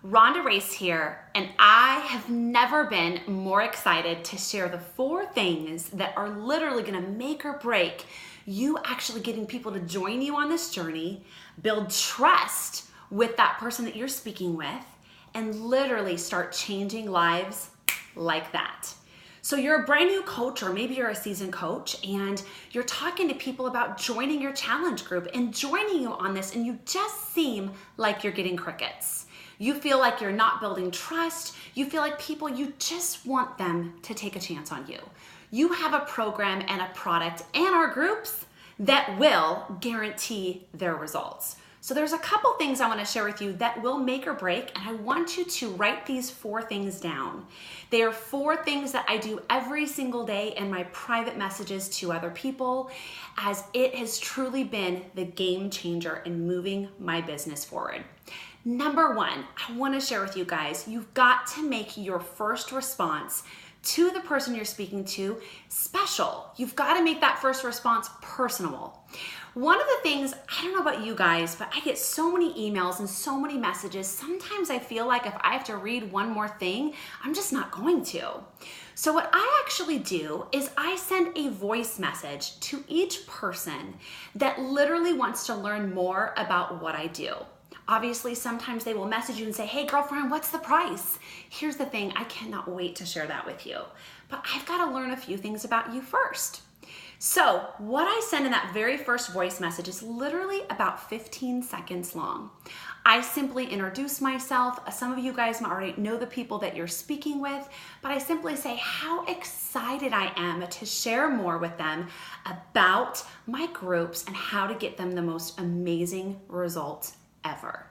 Rhonda Race here, and I have never been more excited to share the 4 things that are literally going to make or break you actually getting people to join you on this journey, build trust with that person that you're speaking with, and literally start changing lives like that. So you're a brand new coach, or maybe you're a seasoned coach, and you're talking to people about joining your challenge group and joining you on this, and you just seem like you're getting crickets. You feel like you're not building trust. You feel like people, you just want them to take a chance on you. You have a program and a product and our groups that will guarantee their results. So there's a couple things I want to share with you that will make or break, and I want you to write these 4 things down. They are 4 things that I do every single day in my private messages to other people, as it has truly been the game changer in moving my business forward. Number 1, I want to share with you guys, you've got to make your first response to the person you're speaking to special. You've got to make that first response personal. One of the things, I don't know about you guys, but I get so many emails and so many messages. Sometimes I feel like if I have to read one more thing, I'm just not going to. So what I actually do is I send a voice message to each person that literally wants to learn more about what I do. Obviously, sometimes they will message you and say, hey girlfriend, what's the price? Here's the thing, I cannot wait to share that with you. But I've got to learn a few things about you first. So what I send in that very first voice message is literally about 15 seconds long. I simply introduce myself. Some of you guys might already know the people that you're speaking with, but I simply say how excited I am to share more with them about my groups and how to get them the most amazing results ever.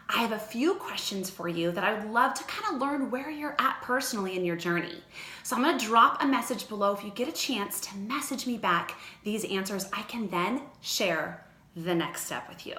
I have a few questions for you that I would love to kind of learn where you're at personally in your journey. So I'm going to drop a message below. If you get a chance to message me back these answers, I can then share the next step with you.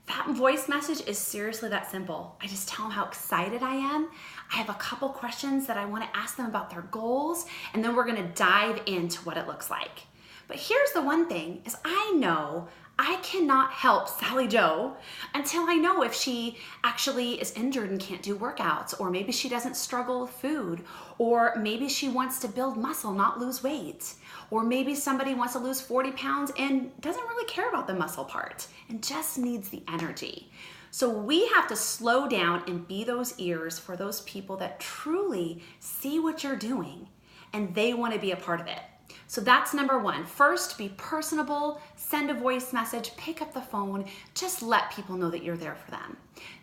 That voice message is seriously that simple. I just tell them how excited I am. I have a couple questions that I want to ask them about their goals, and then we're going to dive into what it looks like. But here's the one thing is I know I cannot help Sally Joe until I know if she actually is injured and can't do workouts, or maybe she doesn't struggle with food, or maybe she wants to build muscle, not lose weight, or maybe somebody wants to lose 40 pounds and doesn't really care about the muscle part and just needs the energy. So we have to slow down and be those ears for those people that truly see what you're doing and they want to be a part of it. So that's number 1. First, be personable, send a voice message, pick up the phone, just let people know that you're there for them.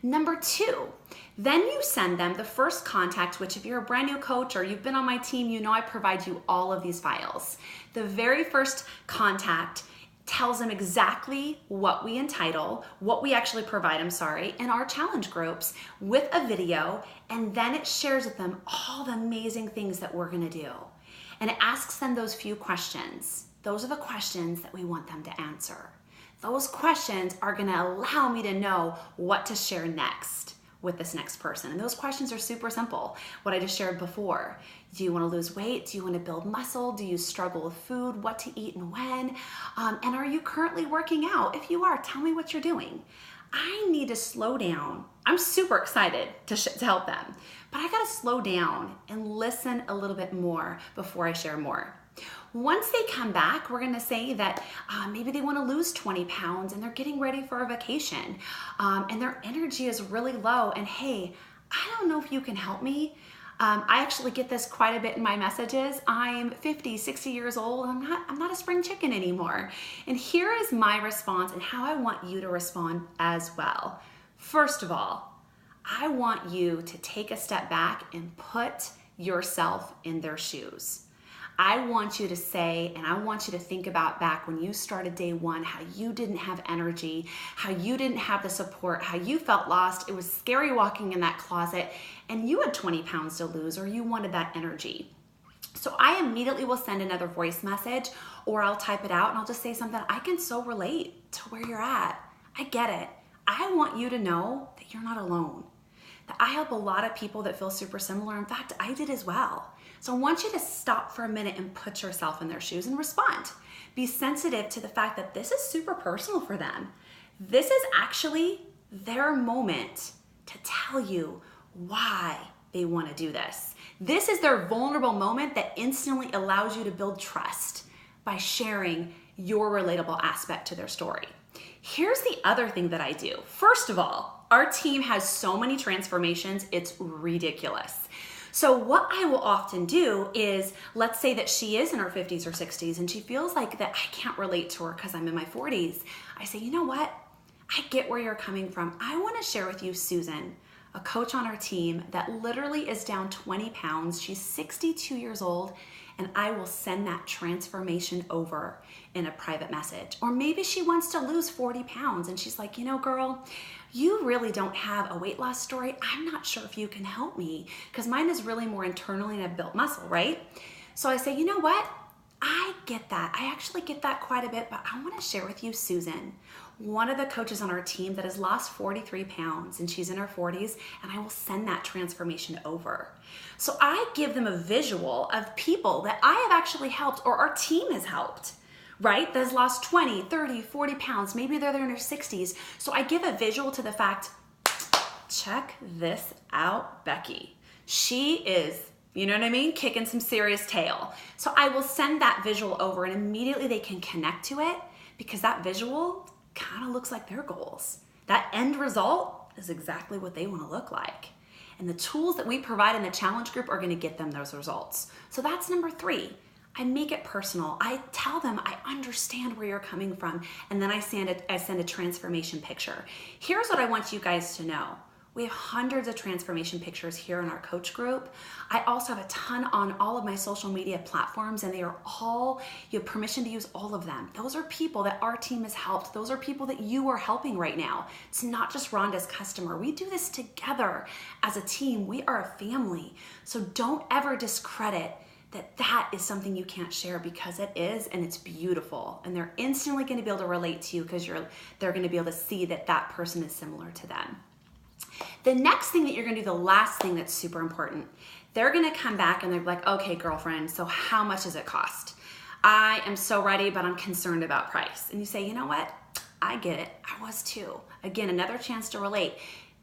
Number 2, then you send them the first contact, which if you're a brand new coach or you've been on my team, you know I provide you all of these files. The very first contact tells them exactly what we entitle, what we actually provide, in our challenge groups with a video, and then it shares with them all the amazing things that we're gonna do. And it asks them those few questions. Those are the questions that we want them to answer. Those questions are gonna allow me to know what to share next with this next person. And those questions are super simple. What I just shared before. Do you wanna lose weight? Do you wanna build muscle? Do you struggle with food? What to eat and when? And are you currently working out? If you are, tell me what you're doing. I need to slow down. I'm super excited to help them, but I gotta slow down and listen a little bit more before I share more. Once they come back, we're gonna say that maybe they wanna lose 20 pounds and they're getting ready for a vacation and their energy is really low, and hey, I don't know if you can help me. I actually get this quite a bit in my messages. I'm 50, 60 years old. I'm not a spring chicken anymore. And here is my response and how I want you to respond as well. First of all, I want you to take a step back and put yourself in their shoes. I want you to say, and I want you to think about back when you started day 1, how you didn't have energy, how you didn't have the support, how you felt lost. It was scary walking in that closet and you had 20 pounds to lose, or you wanted that energy. So I immediately will send another voice message, or I'll type it out and I'll just say something. I can so relate to where you're at. I get it. I want you to know that you're not alone. That I help a lot of people that feel super similar. In fact, I did as well. So I want you to stop for a minute and put yourself in their shoes and respond. Be sensitive to the fact that this is super personal for them. This is actually their moment to tell you why they want to do this. This is their vulnerable moment that instantly allows you to build trust by sharing your relatable aspect to their story. Here's the other thing that I do. First of all, our team has so many transformations, it's ridiculous. So what I will often do is, let's say that she is in her 50s or 60s and she feels like that I can't relate to her because I'm in my 40s. I say, you know what? I get where you're coming from. I want to share with you Susan, a coach on our team that literally is down 20 pounds. She's 62 years old, and I will send that transformation over in a private message. Or maybe she wants to lose 40 pounds and she's like, you know, girl, you really don't have a weight loss story. I'm not sure if you can help me because mine is really more internally and I've built muscle, right? So I say, you know what? I get that. I actually get that quite a bit, but I want to share with you Susan, one of the coaches on our team that has lost 43 pounds and she's in her 40s, and I will send that transformation over. So I give them a visual of people that I have actually helped or our team has helped, right? That has lost 20, 30, 40 pounds. Maybe they're in their 60s. So I give a visual to the fact, check this out, Becky. She is, you know what I mean? Kicking some serious tail. So I will send that visual over and immediately they can connect to it because that visual kind of looks like their goals. That end result is exactly what they want to look like. And the tools that we provide in the challenge group are going to get them those results. So that's number 3. I make it personal. I tell them I understand where you're coming from, and then I send a transformation picture. Here's what I want you guys to know. We have hundreds of transformation pictures here in our coach group. I also have a ton on all of my social media platforms, and they are all, you have permission to use all of them. Those are people that our team has helped. Those are people that you are helping right now. It's not just Rhonda's customer. We do this together as a team. We are a family. So don't ever discredit that is something you can't share because it is, and it's beautiful. And they're instantly going to be able to relate to you because they're going to be able to see that that person is similar to them. The next thing that you're going to do, the last thing that's super important, they're going to come back and they're like, okay, girlfriend, so how much does it cost? I am so ready, but I'm concerned about price. And you say, you know what? I get it. I was too. Again, another chance to relate.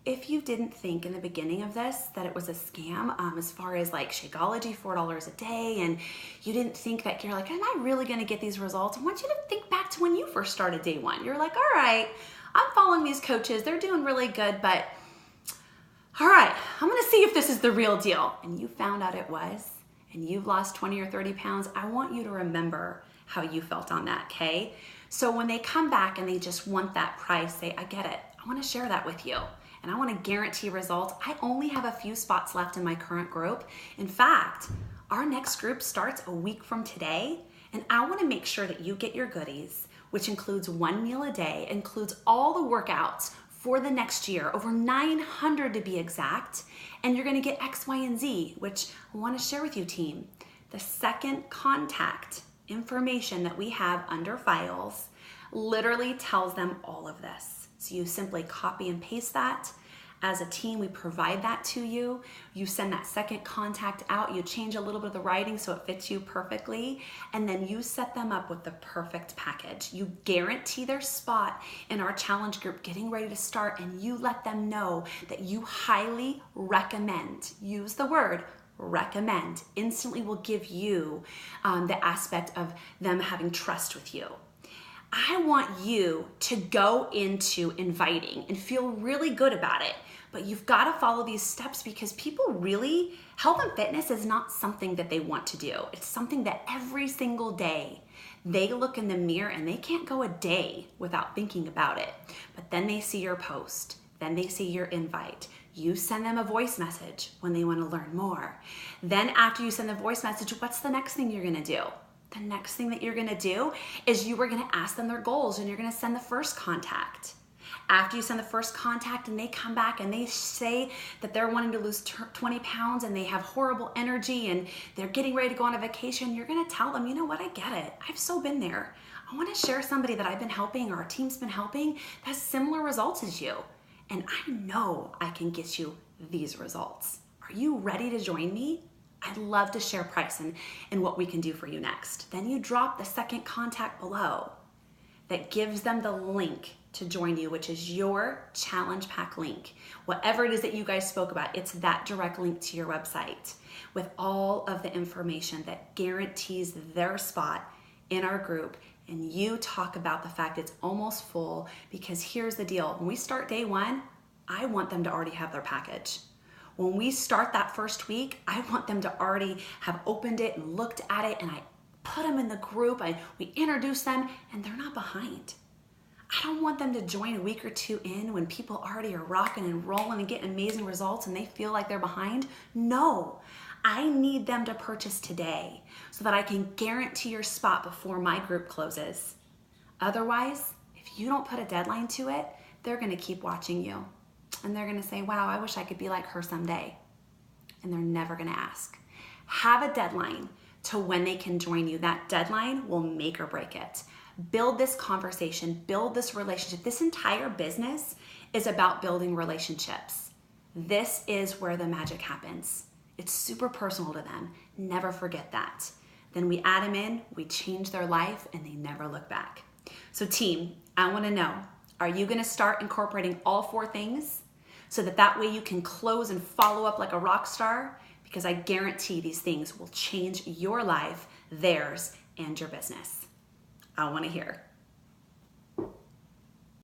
If you didn't think in the beginning of this that it was a scam, as far as like Shakeology, $4 a day, and you didn't think that you're like, am I really going to get these results? I want you to think back to when you first started day one. You're like, all right, I'm following these coaches. They're doing really good, but all right, I'm going to see if this is the real deal. And you found out it was, and you've lost 20 or 30 pounds. I want you to remember how you felt on that, okay? So when they come back and they just want that price, say, I get it. I want to share that with you. And I want to guarantee results. I only have a few spots left in my current group. In fact, our next group starts a week from today, and I want to make sure that you get your goodies, which includes 1 meal a day, includes all the workouts for the next year, over 900 to be exact, and you're gonna get X, Y, and Z, which I wanna share with you, team. The second contact information that we have under files literally tells them all of this. So you simply copy and paste that. As a team, we provide that to you. You send that second contact out, you change a little bit of the writing so it fits you perfectly, and then you set them up with the perfect package. You guarantee their spot in our challenge group getting ready to start, and you let them know that you highly recommend, use the word recommend, instantly will give you the aspect of them having trust with you. I want you to go into inviting and feel really good about it, but you've got to follow these steps because people really, health and fitness is not something that they want to do. It's something that every single day they look in the mirror and they can't go a day without thinking about it. But then they see your post, then they see your invite. You send them a voice message when they want to learn more. Then after you send the voice message, what's the next thing you're going to do? The next thing that you're gonna do is you are gonna ask them their goals and you're gonna send the first contact. After you send the first contact and they come back and they say that they're wanting to lose 20 pounds and they have horrible energy and they're getting ready to go on a vacation, you're gonna tell them, you know what, I get it. I've so been there. I wanna share somebody that I've been helping or our team's been helping that has similar results as you. And I know I can get you these results. Are you ready to join me? I'd love to share price and what we can do for you next. Then you drop the second contact below that gives them the link to join you, which is your challenge pack link. Whatever it is that you guys spoke about, it's that direct link to your website with all of the information that guarantees their spot in our group. And you talk about the fact it's almost full, because here's the deal. When we start day one, I want them to already have their package. When we start that first week, I want them to already have opened it and looked at it, and I put them in the group, we introduce them, and they're not behind. I don't want them to join a week or two in when people already are rocking and rolling and getting amazing results and they feel like they're behind. No, I need them to purchase today so that I can guarantee your spot before my group closes. Otherwise, if you don't put a deadline to it, they're gonna keep watching you. And they're gonna say, wow, I wish I could be like her someday. And they're never gonna ask. Have a deadline to when they can join you. That deadline will make or break it. Build this conversation, build this relationship. This entire business is about building relationships. This is where the magic happens. It's super personal to them. Never forget that. Then we add them in, we change their life, and they never look back. So team, I wanna know, are you gonna start incorporating all 4 things so that way you can close and follow up like a rock star? Because I guarantee these things will change your life, theirs, and your business. I want to hear.